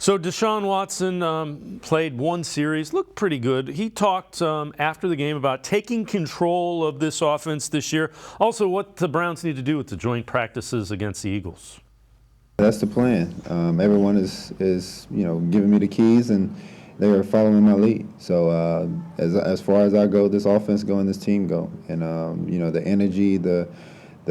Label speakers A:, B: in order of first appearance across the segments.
A: So Deshaun Watson played one series, looked pretty good. He talked after the game about taking control of this offense this year. Also, what the Browns need to do with the joint practices against the Eagles.
B: That's the plan. Everyone is giving me the keys, and they are following my lead. So as far as I go, this offense go and this team go, and the energy, the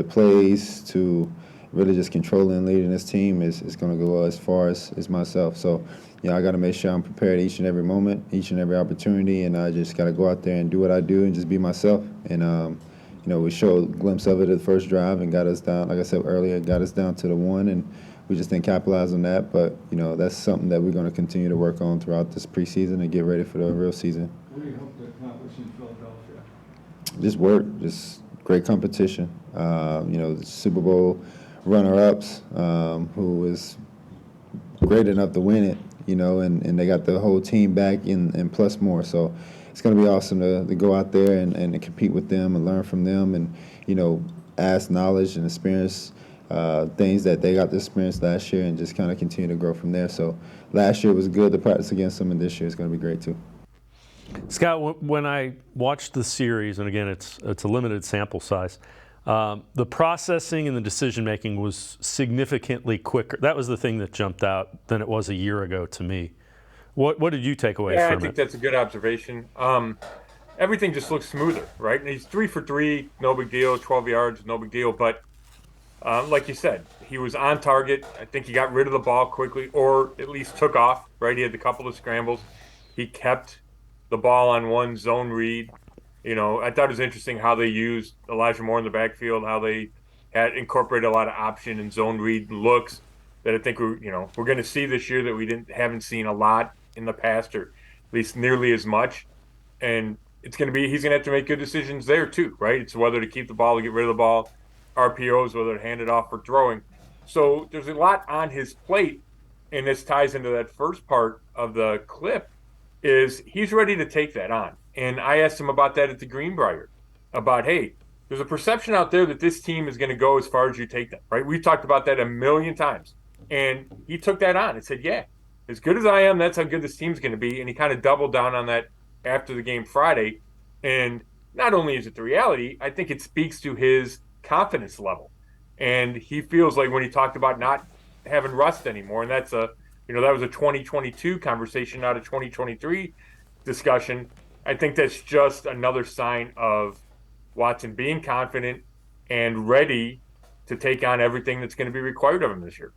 B: plays to really just controlling and leading this team is going to go as far as myself. So, I got to make sure I'm prepared each and every moment, each and every opportunity, and I just got to go out there and do what I do and just be myself. And, we showed a glimpse of it at the first drive and got us down, like I said earlier, got us down to the one, and we just didn't capitalize on that. But, that's something that we're going to continue to work on throughout this preseason and get ready for the real season.
C: What do you hope to accomplish in Philadelphia?
B: Just work, just great competition. The Super Bowl runner-ups who was great enough to win it, and they got the whole team back and plus more. So it's going to be awesome to go out there and compete with them and learn from them and, ask knowledge and experience things that they got to experience last year and just kind of continue to grow from there. So last year was good to practice against them, and this year is going to be great too.
A: Scott, when I watched the series, and again, it's a limited sample size, the processing and the decision-making was significantly quicker. That was the thing that jumped out than it was a year ago to me. What did you take away from it?
D: Yeah, I think that's a good observation. Everything just looks smoother, right? And he's 3 for 3, no big deal, 12 yards, no big deal. But like you said, he was on target. I think he got rid of the ball quickly, or at least took off, right? He had a couple of scrambles. He kept the ball on one zone read. I thought it was interesting how they used Elijah Moore in the backfield, how they had incorporated a lot of option and zone read looks that I think we're going to see this year that we haven't seen a lot in the past, or at least nearly as much. And he's going to have to make good decisions there too, right? It's whether to keep the ball, to get rid of the ball, RPOs, whether to hand it off or throwing. So there's a lot on his plate, and this ties into that first part of the clip, is he's ready to take that on. And I asked him about that at the Greenbrier, about, hey, there's a perception out there that this team is going to go as far as you take them, right? We've talked about that a million times. And he took that on and said, yeah, as good as I am, that's how good this team's going to be. And he kind of doubled down on that after the game Friday. And not only is it the reality, I think it speaks to his confidence level. And he feels like when he talked about not having rust anymore, and that's that was a 2022 conversation, not a 2023 discussion. I think that's just another sign of Watson being confident and ready to take on everything that's going to be required of him this year.